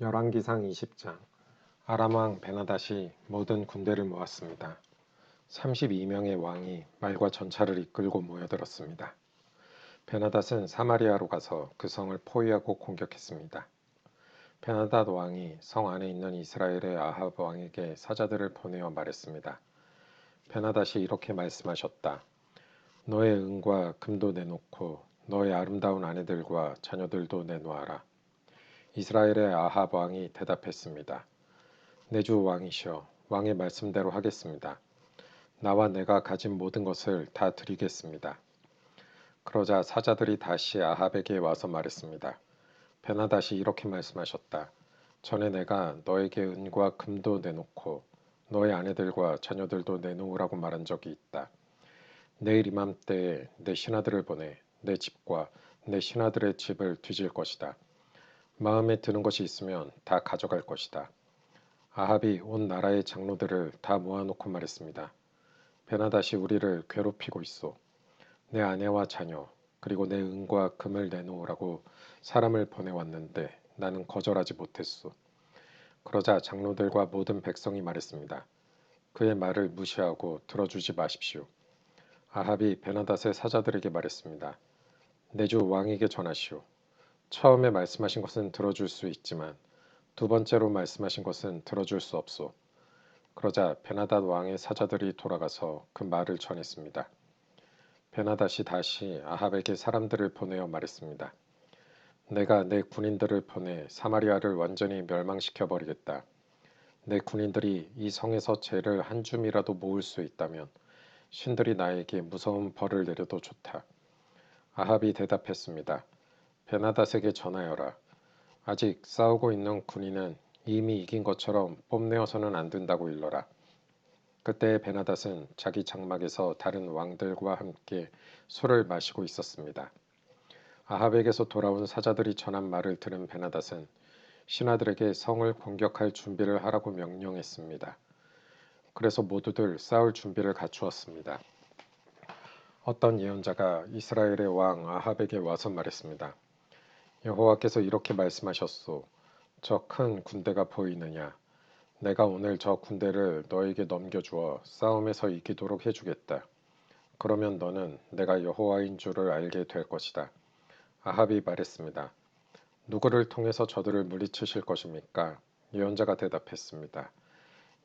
열왕기상 20장. 아람 왕 베나닷이 모든 군대를 모았습니다. 32명의 왕이 말과 전차를 이끌고 모여들었습니다. 베나닷은 사마리아로 가서 그 성을 포위하고 공격했습니다. 베나닷 왕이 성 안에 있는 이스라엘의 아합 왕에게 사자들을 보내어 말했습니다. 베나닷이 이렇게 말씀하셨다. 너의 은과 금도 내놓고 너의 아름다운 아내들과 자녀들도 내놓아라. 이스라엘의 아합 왕이 대답했습니다. 내 주 왕이시여, 왕의 말씀대로 하겠습니다. 나와 내가 가진 모든 것을 다 드리겠습니다. 그러자 사자들이 다시 아합에게 와서 말했습니다. 베나닷이 이렇게 말씀하셨다. 전에 내가 너에게 은과 금도 내놓고 너의 아내들과 자녀들도 내놓으라고 말한 적이 있다. 내일 이맘때에 내 신하들을 보내 내 집과 내 신하들의 집을 뒤질 것이다. 마음에 드는 것이 있으면 다 가져갈 것이다. 아합이 온 나라의 장로들을 다 모아놓고 말했습니다. 베나닷이 우리를 괴롭히고 있소. 내 아내와 자녀 그리고 내 은과 금을 내놓으라고 사람을 보내왔는데 나는 거절하지 못했소. 그러자 장로들과 모든 백성이 말했습니다. 그의 말을 무시하고 들어주지 마십시오. 아합이 베나닷의 사자들에게 말했습니다. 내 주 왕에게 전하시오. 처음에 말씀하신 것은 들어줄 수 있지만 두 번째로 말씀하신 것은 들어줄 수 없소. 그러자 베나닷 왕의 사자들이 돌아가서 그 말을 전했습니다. 베나닷이 다시 아합에게 사람들을 보내어 말했습니다. 내가 내 군인들을 보내 사마리아를 완전히 멸망시켜 버리겠다. 내 군인들이 이 성에서 죄를 한 줌이라도 모을 수 있다면 신들이 나에게 무서운 벌을 내려도 좋다. 아합이 대답했습니다. 베나닷에게 전하여라. 아직 싸우고 있는 군인은 이미 이긴 것처럼 뽐내어서는 안 된다고 일러라. 그때 베나닷은 자기 장막에서 다른 왕들과 함께 술을 마시고 있었습니다. 아합에게서 돌아온 사자들이 전한 말을 들은 베나닷은 신하들에게 성을 공격할 준비를 하라고 명령했습니다. 그래서 모두들 싸울 준비를 갖추었습니다. 어떤 예언자가 이스라엘의 왕 아합에게 와서 말했습니다. 여호와께서 이렇게 말씀하셨소. 저 큰 군대가 보이느냐? 내가 오늘 저 군대를 너에게 넘겨주어 싸움에서 이기도록 해주겠다. 그러면 너는 내가 여호와인 줄을 알게 될 것이다. 아합이 말했습니다. 누구를 통해서 저들을 물리치실 것입니까? 예언자가 대답했습니다.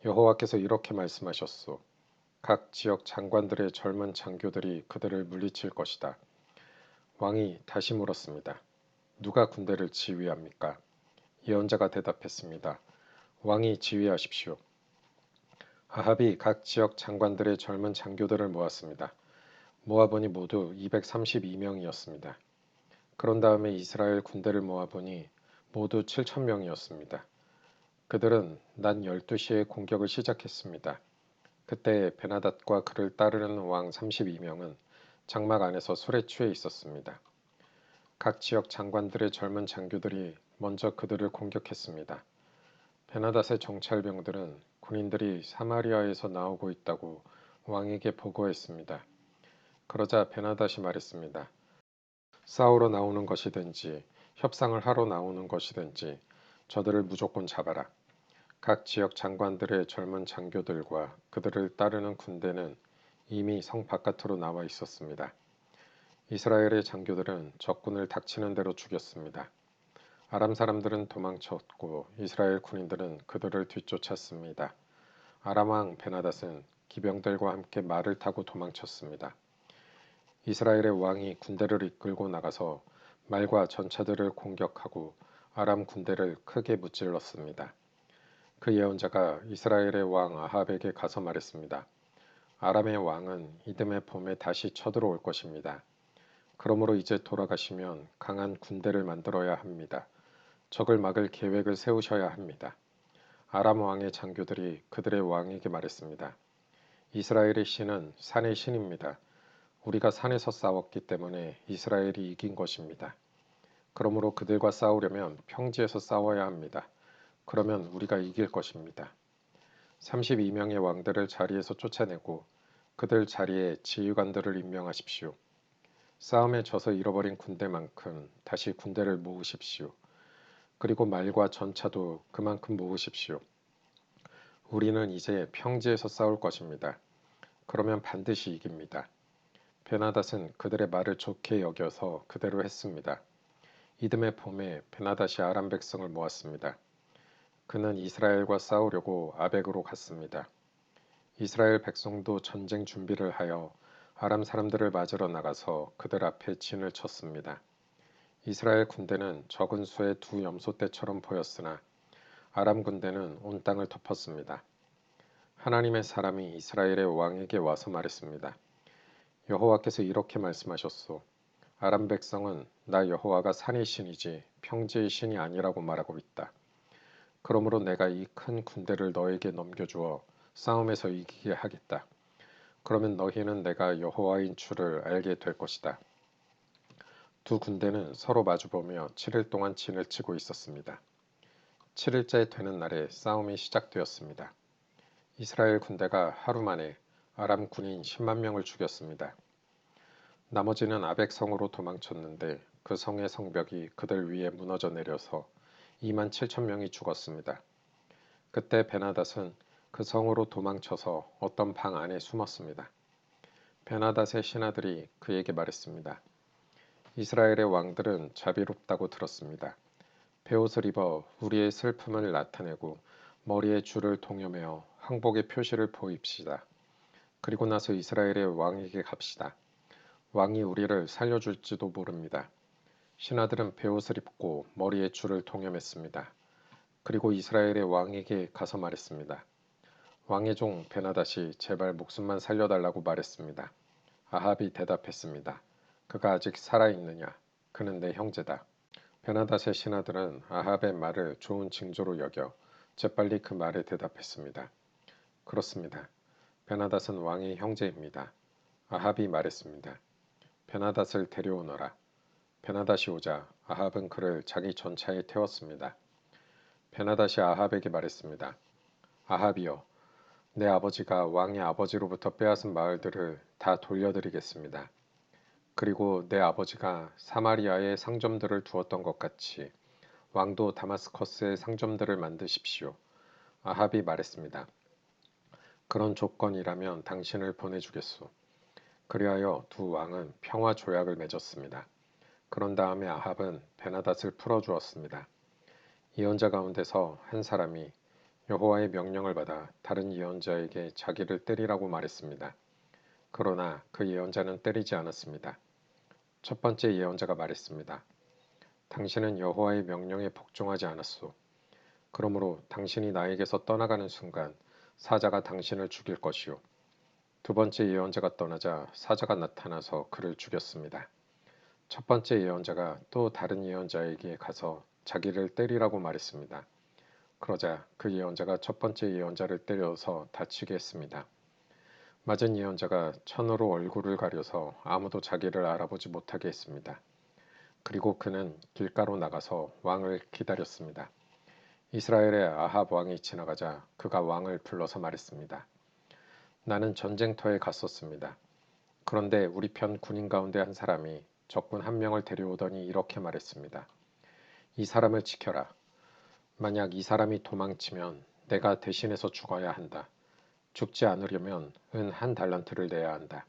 여호와께서 이렇게 말씀하셨소. 각 지역 장관들의 젊은 장교들이 그들을 물리칠 것이다. 왕이 다시 물었습니다. 누가 군대를 지휘합니까? 예언자가 대답했습니다. 왕이 지휘하십시오. 아합이 각 지역 장관들의 젊은 장교들을 모았습니다. 모아보니 모두 232명이었습니다. 그런 다음에 이스라엘 군대를 모아보니 모두 7,000명이었습니다. 그들은 낮 12시에 공격을 시작했습니다. 그때 베나닷과 그를 따르는 왕 32명은 장막 안에서 술에 취해 있었습니다. 각 지역 장관들의 젊은 장교들이 먼저 그들을 공격했습니다. 베나닷의 정찰병들은 군인들이 사마리아에서 나오고 있다고 왕에게 보고했습니다. 그러자 베나닷이 말했습니다. 싸우러 나오는 것이든지 협상을 하러 나오는 것이든지 저들을 무조건 잡아라. 각 지역 장관들의 젊은 장교들과 그들을 따르는 군대는 이미 성 바깥으로 나와 있었습니다. 이스라엘의 장교들은 적군을 닥치는 대로 죽였습니다. 아람 사람들은 도망쳤고 이스라엘 군인들은 그들을 뒤쫓았습니다. 아람 왕 베나닷은 기병들과 함께 말을 타고 도망쳤습니다. 이스라엘의 왕이 군대를 이끌고 나가서 말과 전차들을 공격하고 아람 군대를 크게 무찔렀습니다. 그 예언자가 이스라엘의 왕 아합에게 가서 말했습니다. 아람의 왕은 이듬해 봄에 다시 쳐들어올 것입니다. 그러므로 이제 돌아가시면 강한 군대를 만들어야 합니다. 적을 막을 계획을 세우셔야 합니다. 아람 왕의 장교들이 그들의 왕에게 말했습니다. 이스라엘의 신은 산의 신입니다. 우리가 산에서 싸웠기 때문에 이스라엘이 이긴 것입니다. 그러므로 그들과 싸우려면 평지에서 싸워야 합니다. 그러면 우리가 이길 것입니다. 32명의 왕들을 자리에서 쫓아내고 그들 자리에 지휘관들을 임명하십시오. 싸움에 져서 잃어버린 군대만큼 다시 군대를 모으십시오. 그리고 말과 전차도 그만큼 모으십시오. 우리는 이제 평지에서 싸울 것입니다. 그러면 반드시 이깁니다. 베나닷은 그들의 말을 좋게 여겨서 그대로 했습니다. 이듬해 봄에 베나닷이 아람 백성을 모았습니다. 그는 이스라엘과 싸우려고 아벡으로 갔습니다. 이스라엘 백성도 전쟁 준비를 하여 아람 사람들을 맞으러 나가서 그들 앞에 진을 쳤습니다. 이스라엘 군대는 적은 수의 두 염소떼처럼 보였으나 아람 군대는 온 땅을 덮었습니다. 하나님의 사람이 이스라엘의 왕에게 와서 말했습니다. 여호와께서 이렇게 말씀하셨소. 아람 백성은 나 여호와가 산의 신이지 평지의 신이 아니라고 말하고 있다. 그러므로 내가 이 큰 군대를 너에게 넘겨주어 싸움에서 이기게 하겠다. 그러면 너희는 내가 여호와인 줄을 알게 될 것이다. 두 군대는 서로 마주보며 7일 동안 진을 치고 있었습니다. 7일째 되는 날에 싸움이 시작되었습니다. 이스라엘 군대가 하루 만에 아람 군인 10만 명을 죽였습니다. 나머지는 아벡 성으로 도망쳤는데 그 성의 성벽이 그들 위에 무너져 내려서 2만 7천 명이 죽었습니다. 그때 베나닷은 그 성으로 도망쳐서 어떤 방 안에 숨었습니다. 베나닷의 신하들이 그에게 말했습니다. 이스라엘의 왕들은 자비롭다고 들었습니다. 베옷을 입어 우리의 슬픔을 나타내고 머리에 줄을 동여매어 항복의 표시를 보입시다. 그리고 나서 이스라엘의 왕에게 갑시다. 왕이 우리를 살려줄지도 모릅니다. 신하들은 베옷을 입고 머리에 줄을 동여맸습니다. 그리고 이스라엘의 왕에게 가서 말했습니다. 왕의 종 베나닷이 제발 목숨만 살려달라고 말했습니다. 아합이 대답했습니다. 그가 아직 살아있느냐? 그는 내 형제다. 베나닷의 신하들은 아합의 말을 좋은 징조로 여겨 재빨리 그 말에 대답했습니다. 그렇습니다. 베나닷은 왕의 형제입니다. 아합이 말했습니다. 베나닷을 데려오너라. 베나닷이 오자 아합은 그를 자기 전차에 태웠습니다. 베나닷이 아합에게 말했습니다. 아합이여, 내 아버지가 왕의 아버지로부터 빼앗은 마을들을 다 돌려드리겠습니다. 그리고 내 아버지가 사마리아에 상점들을 두었던 것 같이 왕도 다마스커스에 상점들을 만드십시오. 아합이 말했습니다. 그런 조건이라면 당신을 보내주겠소. 그리하여 두 왕은 평화 조약을 맺었습니다. 그런 다음에 아합은 베나닷을 풀어주었습니다. 예언자 가운데서 한 사람이 여호와의 명령을 받아 다른 예언자에게 자기를 때리라고 말했습니다. 그러나 그 예언자는 때리지 않았습니다. 첫 번째 예언자가 말했습니다. 당신은 여호와의 명령에 복종하지 않았소. 그러므로 당신이 나에게서 떠나가는 순간 사자가 당신을 죽일 것이요. 두 번째 예언자가 떠나자 사자가 나타나서 그를 죽였습니다. 첫 번째 예언자가 또 다른 예언자에게 가서 자기를 때리라고 말했습니다. 그러자 그 예언자가 첫 번째 예언자를 때려서 다치게 했습니다. 맞은 예언자가 천으로 얼굴을 가려서 아무도 자기를 알아보지 못하게 했습니다. 그리고 그는 길가로 나가서 왕을 기다렸습니다. 이스라엘의 아합 왕이 지나가자 그가 왕을 불러서 말했습니다. 나는 전쟁터에 갔었습니다. 그런데 우리 편 군인 가운데 한 사람이 적군 한 명을 데려오더니 이렇게 말했습니다. 이 사람을 지켜라. 만약 이 사람이 도망치면 내가 대신해서 죽어야 한다. 죽지 않으려면 은 한 달란트를 내야 한다.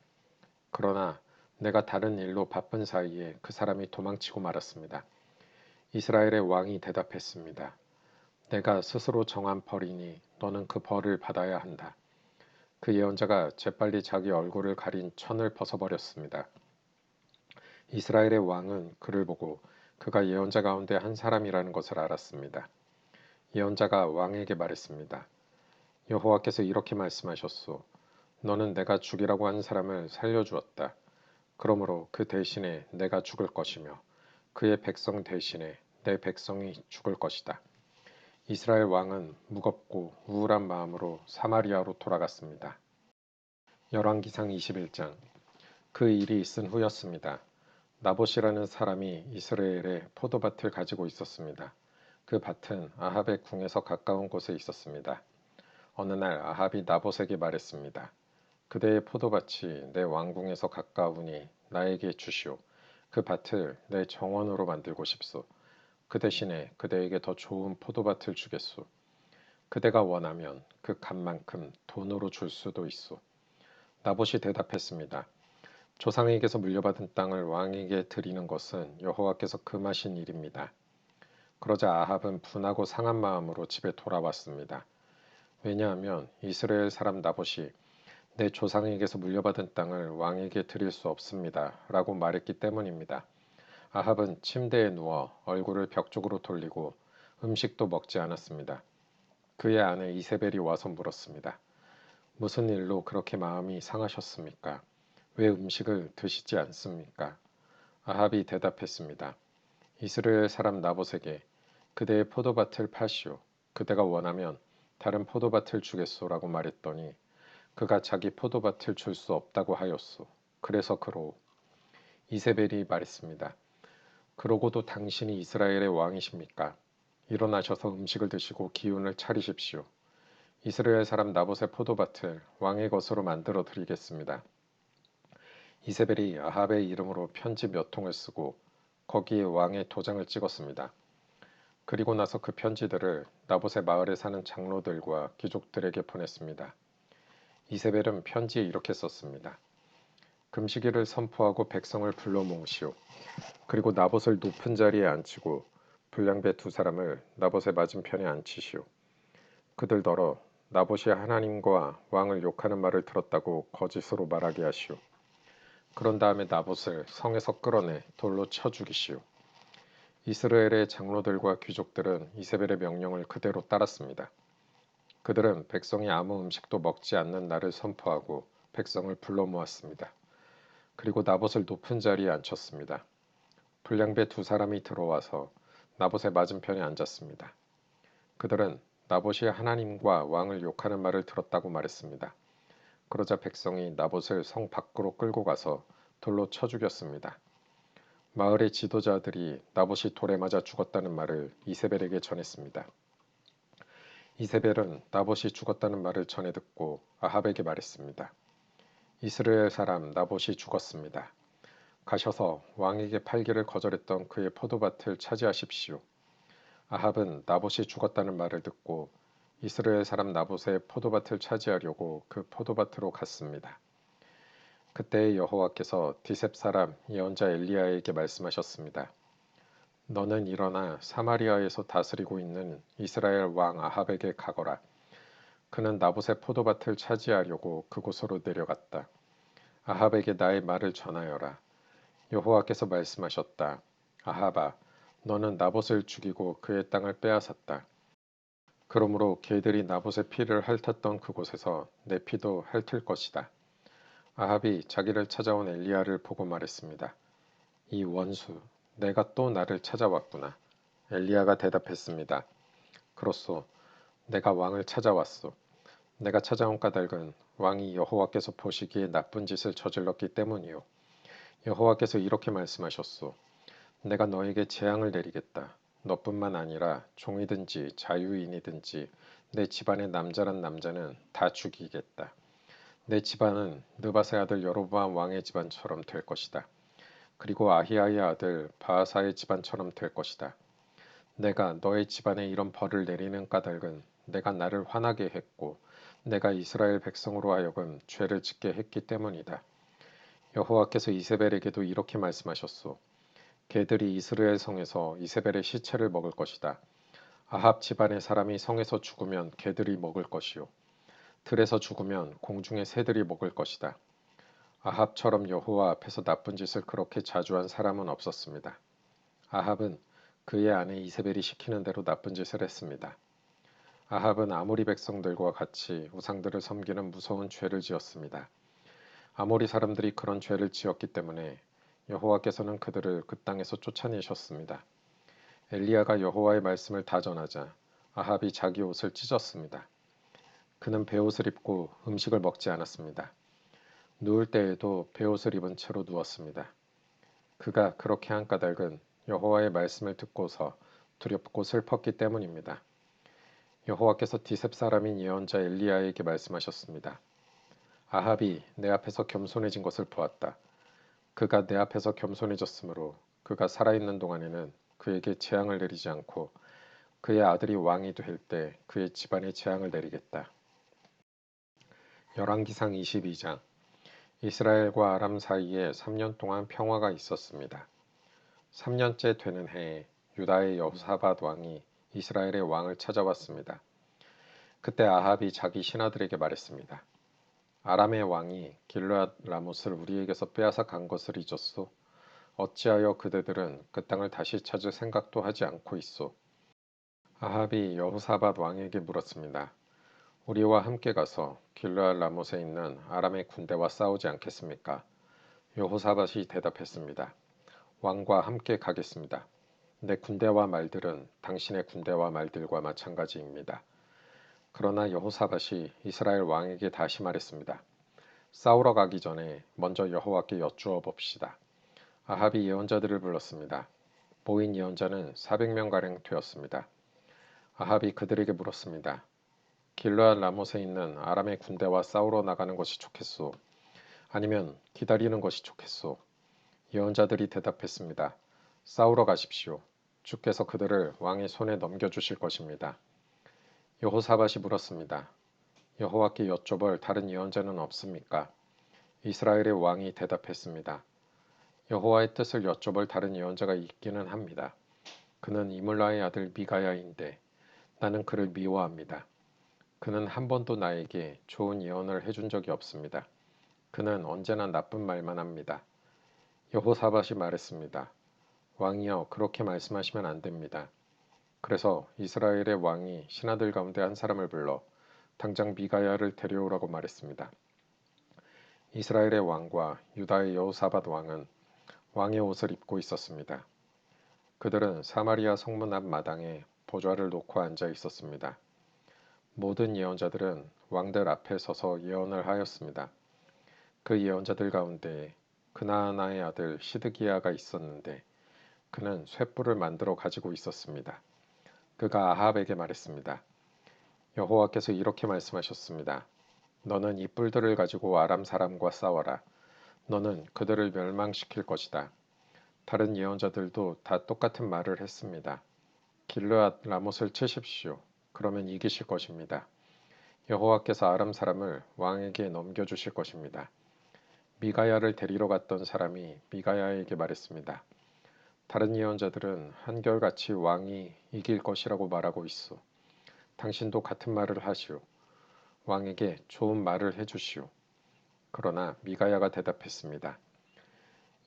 그러나 내가 다른 일로 바쁜 사이에 그 사람이 도망치고 말았습니다. 이스라엘의 왕이 대답했습니다. 내가 스스로 정한 벌이니 너는 그 벌을 받아야 한다. 그 예언자가 재빨리 자기 얼굴을 가린 천을 벗어버렸습니다. 이스라엘의 왕은 그를 보고 그가 예언자 가운데 한 사람이라는 것을 알았습니다. 예언자가 왕에게 말했습니다. 여호와께서 이렇게 말씀하셨소. 너는 내가 죽이라고 한 사람을 살려주었다. 그러므로 그 대신에 내가 죽을 것이며 그의 백성 대신에 내 백성이 죽을 것이다. 이스라엘 왕은 무겁고 우울한 마음으로 사마리아로 돌아갔습니다. 열왕기상 21장. 그 일이 있은 후였습니다. 나봇이라는 사람이 이스라엘에 포도밭을 가지고 있었습니다. 그 밭은 아합의 궁에서 가까운 곳에 있었습니다. 어느 날 아합이 나봇에게 말했습니다. 그대의 포도밭이 내 왕궁에서 가까우니 나에게 주시오. 그 밭을 내 정원으로 만들고 싶소. 그 대신에 그대에게 더 좋은 포도밭을 주겠소. 그대가 원하면 그 값만큼 돈으로 줄 수도 있소. 나봇이 대답했습니다. 조상에게서 물려받은 땅을 왕에게 드리는 것은 여호와께서 금하신 일입니다. 그러자 아합은 분하고 상한 마음으로 집에 돌아왔습니다. 왜냐하면 이스라엘 사람 나봇이 내 조상에게서 물려받은 땅을 왕에게 드릴 수 없습니다. 라고 말했기 때문입니다. 아합은 침대에 누워 얼굴을 벽 쪽으로 돌리고 음식도 먹지 않았습니다. 그의 아내 이세벨이 와서 물었습니다. 무슨 일로 그렇게 마음이 상하셨습니까? 왜 음식을 드시지 않습니까? 아합이 대답했습니다. 이스라엘 사람 나봇에게 그대의 포도밭을 파시오. 그대가 원하면 다른 포도밭을 주겠소라고 말했더니 그가 자기 포도밭을 줄 수 없다고 하였소. 그래서 그로 이세벨이 말했습니다. 그러고도 당신이 이스라엘의 왕이십니까? 일어나셔서 음식을 드시고 기운을 차리십시오. 이스라엘 사람 나봇의 포도밭을 왕의 것으로 만들어 드리겠습니다. 이세벨이 아합의 이름으로 편지 몇 통을 쓰고 거기에 왕의 도장을 찍었습니다. 그리고 나서 그 편지들을 나봇의 마을에 사는 장로들과 귀족들에게 보냈습니다. 이세벨은 편지에 이렇게 썼습니다. 금식일을 선포하고 백성을 불러 모으시오. 그리고 나봇을 높은 자리에 앉히고 불량배 두 사람을 나봇의 맞은편에 앉히시오. 그들더러 나봇이 하나님과 왕을 욕하는 말을 들었다고 거짓으로 말하게 하시오. 그런 다음에 나봇을 성에서 끌어내 돌로 쳐 죽이시오. 이스라엘의 장로들과 귀족들은 이세벨의 명령을 그대로 따랐습니다. 그들은 백성이 아무 음식도 먹지 않는 날을 선포하고 백성을 불러 모았습니다. 그리고 나봇을 높은 자리에 앉혔습니다. 불량배 두 사람이 들어와서 나봇의 맞은편에 앉았습니다. 그들은 나봇이 하나님과 왕을 욕하는 말을 들었다고 말했습니다. 그러자 백성이 나봇을 성 밖으로 끌고 가서 돌로 쳐 죽였습니다. 마을의 지도자들이 나봇이 돌에 맞아 죽었다는 말을 이세벨에게 전했습니다. 이세벨은 나봇이 죽었다는 말을 전해 듣고 아합에게 말했습니다. 이스라엘 사람 나봇이 죽었습니다. 가셔서 왕에게 팔기를 거절했던 그의 포도밭을 차지하십시오. 아합은 나봇이 죽었다는 말을 듣고 이스라엘 사람 나봇의 포도밭을 차지하려고 그 포도밭으로 갔습니다. 그때 여호와께서 디셉 사람 예언자 엘리야에게 말씀하셨습니다. 너는 일어나 사마리아에서 다스리고 있는 이스라엘 왕 아합에게 가거라. 그는 나봇의 포도밭을 차지하려고 그곳으로 내려갔다. 아합에게 나의 말을 전하여라. 여호와께서 말씀하셨다. 아합아, 너는 나봇을 죽이고 그의 땅을 빼앗았다. 그러므로 개들이 나봇의 피를 핥았던 그곳에서 내 피도 핥을 것이다. 아합이 자기를 찾아온 엘리야를 보고 말했습니다. 이 원수, 내가 또 나를 찾아왔구나. 엘리야가 대답했습니다. 그렇소, 내가 왕을 찾아왔소. 내가 찾아온 까닭은 왕이 여호와께서 보시기에 나쁜 짓을 저질렀기 때문이요. 여호와께서 이렇게 말씀하셨소. 내가 너에게 재앙을 내리겠다. 너뿐만 아니라 종이든지 자유인이든지 내 집안의 남자란 남자는 다 죽이겠다. 내 집안은 느바세 아들 여로보암 왕의 집안처럼 될 것이다. 그리고 아히야의 아들 바하사의 집안처럼 될 것이다. 내가 너의 집안에 이런 벌을 내리는 까닭은 내가 나를 화나게 했고 내가 이스라엘 백성으로 하여금 죄를 짓게 했기 때문이다. 여호와께서 이세벨에게도 이렇게 말씀하셨소. 개들이 이스라엘 성에서 이세벨의 시체를 먹을 것이다. 아합 집안의 사람이 성에서 죽으면 개들이 먹을 것이요. 들에서 죽으면 공중의 새들이 먹을 것이다. 아합처럼 여호와 앞에서 나쁜 짓을 그렇게 자주 한 사람은 없었습니다. 아합은 그의 아내 이세벨이 시키는 대로 나쁜 짓을 했습니다. 아합은 아모리 백성들과 같이 우상들을 섬기는 무서운 죄를 지었습니다. 아모리 사람들이 그런 죄를 지었기 때문에 여호와께서는 그들을 그 땅에서 쫓아내셨습니다. 엘리야가 여호와의 말씀을 다 전하자 아합이 자기 옷을 찢었습니다. 그는 베옷을 입고 음식을 먹지 않았습니다. 누울 때에도 베옷을 입은 채로 누웠습니다. 그가 그렇게 한 까닭은 여호와의 말씀을 듣고서 두렵고 슬펐기 때문입니다. 여호와께서 디셉 사람인 예언자 엘리야에게 말씀하셨습니다. 아합이 내 앞에서 겸손해진 것을 보았다. 그가 내 앞에서 겸손해졌으므로 그가 살아있는 동안에는 그에게 재앙을 내리지 않고 그의 아들이 왕이 될 때 그의 집안에 재앙을 내리겠다. 열왕기상 22장. 이스라엘과 아람 사이에 3년 동안 평화가 있었습니다. 3년째 되는 해에 유다의 여호사밧 왕이 이스라엘의 왕을 찾아왔습니다. 그때 아합이 자기 신하들에게 말했습니다. 아람의 왕이 길르앗 라못을 우리에게서 빼앗아 간 것을 잊었소? 어찌하여 그대들은 그 땅을 다시 찾을 생각도 하지 않고 있소? 아합이 여호사밧 왕에게 물었습니다. 우리와 함께 가서 길르앗 라못에 있는 아람의 군대와 싸우지 않겠습니까? 여호사밧이 대답했습니다. 왕과 함께 가겠습니다. 내 군대와 말들은 당신의 군대와 말들과 마찬가지입니다. 그러나 여호사밧이 이스라엘 왕에게 다시 말했습니다. 싸우러 가기 전에 먼저 여호와께 여쭈어 봅시다. 아합이 예언자들을 불렀습니다. 모인 예언자는 400명가량 되었습니다. 아합이 그들에게 물었습니다. 길르앗 라못에 있는 아람의 군대와 싸우러 나가는 것이 좋겠소? 아니면 기다리는 것이 좋겠소? 예언자들이 대답했습니다. 싸우러 가십시오. 주께서 그들을 왕의 손에 넘겨주실 것입니다. 여호사밧이 물었습니다. 여호와께 여쭤볼 다른 예언자는 없습니까? 이스라엘의 왕이 대답했습니다. 여호와의 뜻을 여쭤볼 다른 예언자가 있기는 합니다. 그는 이물라의 아들 미가야인데 나는 그를 미워합니다. 그는 한 번도 나에게 좋은 예언을 해준 적이 없습니다. 그는 언제나 나쁜 말만 합니다. 여호사밧이 말했습니다. 왕이여, 그렇게 말씀하시면 안 됩니다. 그래서 이스라엘의 왕이 신하들 가운데 한 사람을 불러 당장 미가야를 데려오라고 말했습니다. 이스라엘의 왕과 유다의 여호사밧 왕은 왕의 옷을 입고 있었습니다. 그들은 사마리아 성문 앞 마당에 보좌를 놓고 앉아 있었습니다. 모든 예언자들은 왕들 앞에 서서 예언을 하였습니다. 그 예언자들 가운데 그나아나의 아들 시드기야가 있었는데 그는 횃불을 만들어 가지고 있었습니다. 그가 아합에게 말했습니다. 여호와께서 이렇게 말씀하셨습니다. 너는 이 뿔들을 가지고 아람 사람과 싸워라. 너는 그들을 멸망시킬 것이다. 다른 예언자들도 다 똑같은 말을 했습니다. 길르앗 라못을 치십시오. 그러면 이기실 것입니다. 여호와께서 아람 사람을 왕에게 넘겨주실 것입니다. 미가야를 데리러 갔던 사람이 미가야에게 말했습니다. 다른 예언자들은 한결같이 왕이 이길 것이라고 말하고 있어. 당신도 같은 말을 하시오. 왕에게 좋은 말을 해주시오. 그러나 미가야가 대답했습니다.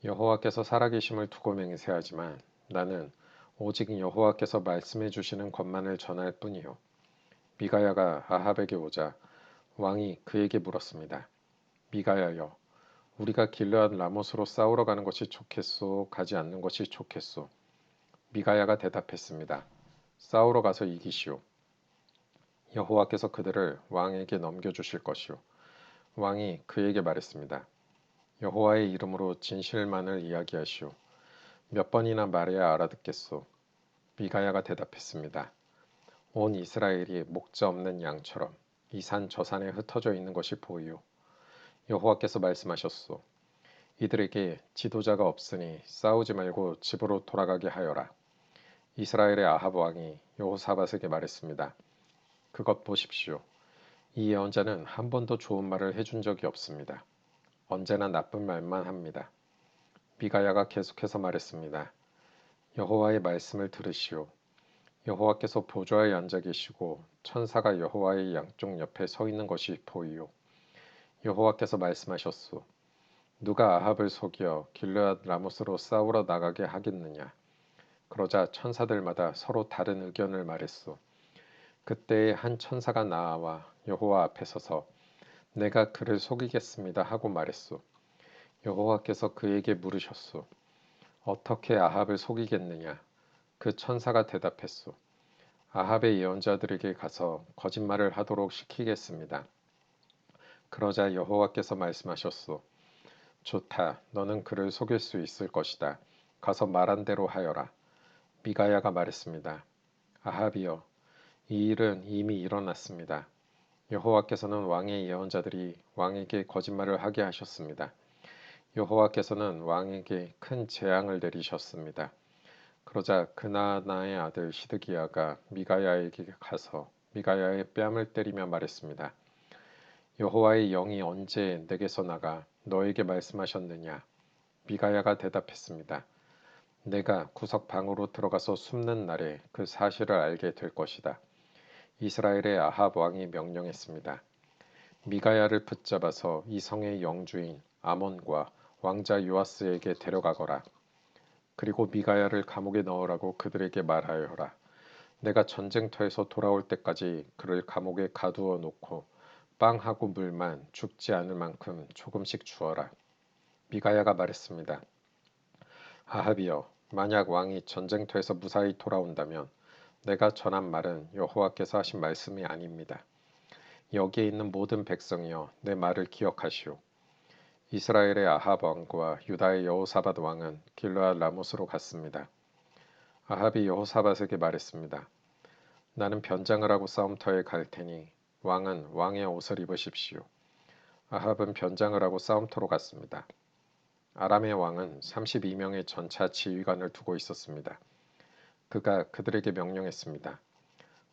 여호와께서 살아계심을 두고 맹세하지만 나는 오직 여호와께서 말씀해 주시는 것만을 전할 뿐이요. 미가야가 아합에게 오자 왕이 그에게 물었습니다. 미가야여, 우리가 길르앗 라못으로 싸우러 가는 것이 좋겠소? 가지 않는 것이 좋겠소? 미가야가 대답했습니다. 싸우러 가서 이기시오. 여호와께서 그들을 왕에게 넘겨주실 것이오. 왕이 그에게 말했습니다. 여호와의 이름으로 진실만을 이야기하시오. 몇 번이나 말해야 알아듣겠소. 미가야가 대답했습니다. 온 이스라엘이 목자 없는 양처럼 이 산 저 산에 흩어져 있는 것이 보이오. 여호와께서 말씀하셨소. 이들에게 지도자가 없으니 싸우지 말고 집으로 돌아가게 하여라. 이스라엘의 아합 왕이 여호사밧에게 말했습니다. 그것 보십시오. 이 예언자는 한 번도 좋은 말을 해준 적이 없습니다. 언제나 나쁜 말만 합니다. 미가야가 계속해서 말했습니다. 여호와의 말씀을 들으시오. 여호와께서 보좌에 앉아 계시고 천사가 여호와의 양쪽 옆에 서 있는 것이 보이오. 여호와께서 말씀하셨소. 누가 아합을 속여 길르앗 라못으로 싸우러 나가게 하겠느냐. 그러자 천사들마다 서로 다른 의견을 말했소. 그때에 한 천사가 나와 여호와 앞에 서서 내가 그를 속이겠습니다 하고 말했소. 여호와께서 그에게 물으셨소. 어떻게 아합을 속이겠느냐. 그 천사가 대답했소. 아합의 예언자들에게 가서 거짓말을 하도록 시키겠습니다. 그러자 여호와께서 말씀하셨소. 좋다. 너는 그를 속일 수 있을 것이다. 가서 말한 대로 하여라. 미가야가 말했습니다. 아합이여, 이 일은 이미 일어났습니다. 여호와께서는 왕의 예언자들이 왕에게 거짓말을 하게 하셨습니다. 여호와께서는 왕에게 큰 재앙을 내리셨습니다. 그러자 그나나의 아들 시드기야가 미가야에게 가서 미가야의 뺨을 때리며 말했습니다. 여호와의 영이 언제 내게서 나가 너에게 말씀하셨느냐? 미가야가 대답했습니다. 내가 구석 방으로 들어가서 숨는 날에 그 사실을 알게 될 것이다. 이스라엘의 아합 왕이 명령했습니다. 미가야를 붙잡아서 이 성의 영주인 아몬과 왕자 요아스에게 데려가거라. 그리고 미가야를 감옥에 넣으라고 그들에게 말하여라. 내가 전쟁터에서 돌아올 때까지 그를 감옥에 가두어 놓고 빵하고 물만 죽지 않을 만큼 조금씩 주어라. 미가야가 말했습니다. 아합이여, 만약 왕이 전쟁터에서 무사히 돌아온다면 내가 전한 말은 여호와께서 하신 말씀이 아닙니다. 여기에 있는 모든 백성이여, 내 말을 기억하시오. 이스라엘의 아합 왕과 유다의 여호사밧 왕은 길르앗 라못으로 갔습니다. 아합이 여호사밧에게 말했습니다. 나는 변장을 하고 싸움터에 갈 테니 왕은 왕의 옷을 입으십시오. 아합은 변장을 하고 싸움터로 갔습니다. 아람의 왕은 32명의 전차 지휘관을 두고 있었습니다. 그가 그들에게 명령했습니다.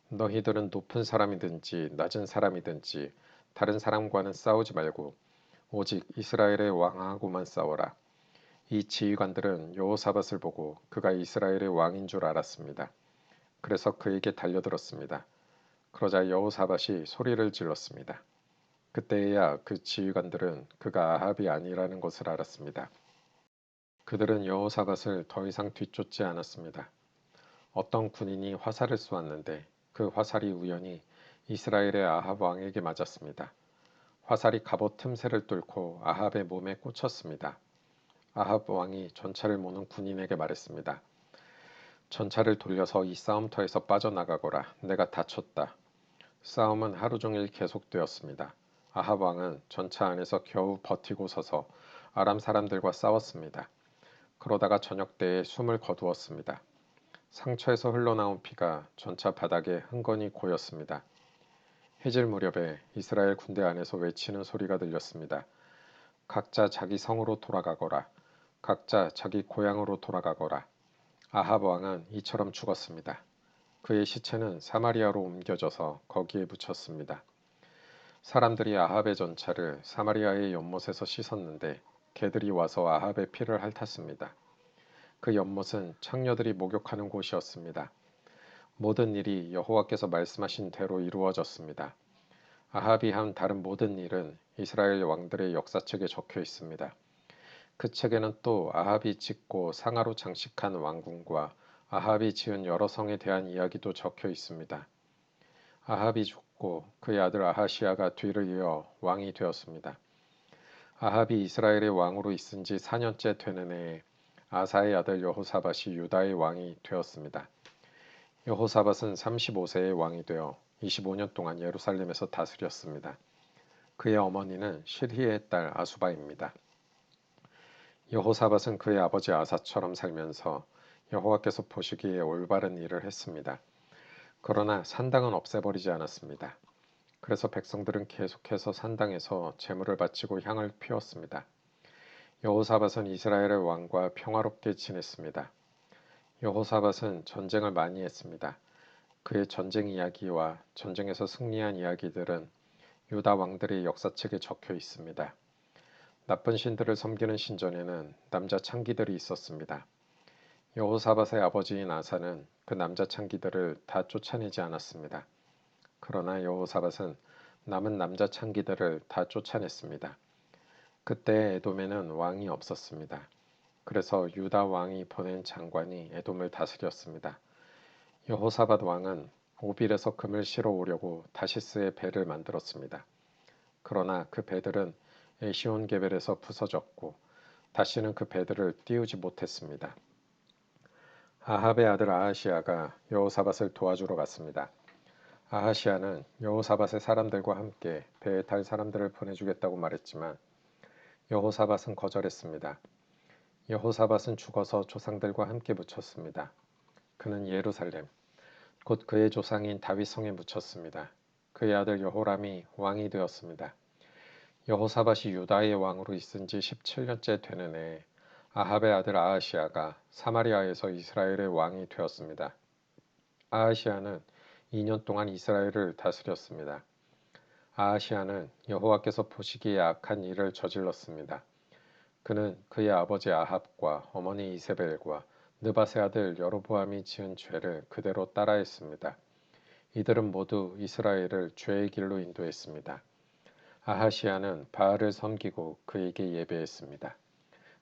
너희들은 높은 사람이든지 낮은 사람이든지 다른 사람과는 싸우지 말고 오직 이스라엘의 왕하고만 싸워라. 이 지휘관들은 여호사밧을 보고 그가 이스라엘의 왕인 줄 알았습니다. 그래서 그에게 달려들었습니다. 그러자 여호사밧이 소리를 질렀습니다. 그때야 그 지휘관들은 그가 아합이 아니라는 것을 알았습니다. 그들은 여호사밧을 더 이상 뒤쫓지 않았습니다. 어떤 군인이 화살을 쏘았는데 그 화살이 우연히 이스라엘의 아합 왕에게 맞았습니다. 화살이 갑옷 틈새를 뚫고 아합의 몸에 꽂혔습니다. 아합 왕이 전차를 모는 군인에게 말했습니다. 전차를 돌려서 이 싸움터에서 빠져나가거라. 내가 다쳤다. 싸움은 하루 종일 계속되었습니다. 아합 왕은 전차 안에서 겨우 버티고 서서 아람 사람들과 싸웠습니다. 그러다가 저녁 때에 숨을 거두었습니다. 상처에서 흘러나온 피가 전차 바닥에 흥건히 고였습니다. 해질 무렵에 이스라엘 군대 안에서 외치는 소리가 들렸습니다. 각자 자기 성으로 돌아가거라. 각자 자기 고향으로 돌아가거라. 아합 왕은 이처럼 죽었습니다. 그의 시체는 사마리아로 옮겨져서 거기에 묻혔습니다. 사람들이 아합의 전차를 사마리아의 연못에서 씻었는데 개들이 와서 아합의 피를 핥았습니다. 그 연못은 창녀들이 목욕하는 곳이었습니다. 모든 일이 여호와께서 말씀하신 대로 이루어졌습니다. 아합이 한 다른 모든 일은 이스라엘 왕들의 역사책에 적혀 있습니다. 그 책에는 또 아합이 짓고 상하로 장식한 왕궁과 아합이 지은 여러 성에 대한 이야기도 적혀 있습니다. 아합이 죽고 그의 아들 아하시아가 뒤를 이어 왕이 되었습니다. 아합이 이스라엘의 왕으로 있은 지 4년째 되는 해에 아사의 아들 여호사밧이 유다의 왕이 되었습니다. 여호사밧은 35세의 왕이 되어 25년 동안 예루살렘에서 다스렸습니다. 그의 어머니는 실히의 딸 아수바입니다. 여호사밧은 그의 아버지 아사처럼 살면서 여호와께서 보시기에 올바른 일을 했습니다. 그러나 산당은 없애버리지 않았습니다. 그래서 백성들은 계속해서 산당에서 제물을 바치고 향을 피웠습니다. 여호사밧은 이스라엘의 왕과 평화롭게 지냈습니다. 여호사밧은 전쟁을 많이 했습니다. 그의 전쟁 이야기와 전쟁에서 승리한 이야기들은 유다 왕들의 역사책에 적혀 있습니다. 나쁜 신들을 섬기는 신전에는 남자 창기들이 있었습니다. 여호사밧의 아버지인 아사는 그 남자 창기들을 다 쫓아내지 않았습니다. 그러나 여호사밧은 남은 남자 창기들을 다 쫓아냈습니다. 그때 에돔에는 왕이 없었습니다. 그래서 유다 왕이 보낸 장관이 에돔을 다스렸습니다. 여호사밧 왕은 오빌에서 금을 실어 오려고 다시스의 배를 만들었습니다. 그러나 그 배들은 에시온 게벨에서 부서졌고 다시는 그 배들을 띄우지 못했습니다. 아합의 아들 아하시아가 여호사밧을 도와주러 갔습니다. 아하시아는 여호사밧의 사람들과 함께 배에 탈 사람들을 보내주겠다고 말했지만 여호사밧은 거절했습니다. 여호사밧은 죽어서 조상들과 함께 묻혔습니다. 그는 예루살렘, 곧 그의 조상인 다윗성에 묻혔습니다. 그의 아들 여호람이 왕이 되었습니다. 여호사밧이 유다의 왕으로 있은 지 17년째 되는 해에 아합의 아들 아하시아가 사마리아에서 이스라엘의 왕이 되었습니다. 아하시아는 2년 동안 이스라엘을 다스렸습니다. 아하시아는 여호와께서 보시기에 악한 일을 저질렀습니다. 그는 그의 아버지 아합과 어머니 이세벨과 느밧의 아들 여로보암이 지은 죄를 그대로 따라했습니다. 이들은 모두 이스라엘을 죄의 길로 인도했습니다. 아하시아는 바알을 섬기고 그에게 예배했습니다.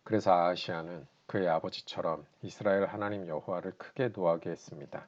그래서 아하시아는 그의 아버지처럼 이스라엘 하나님 여호와를 크게 노하게 했습니다.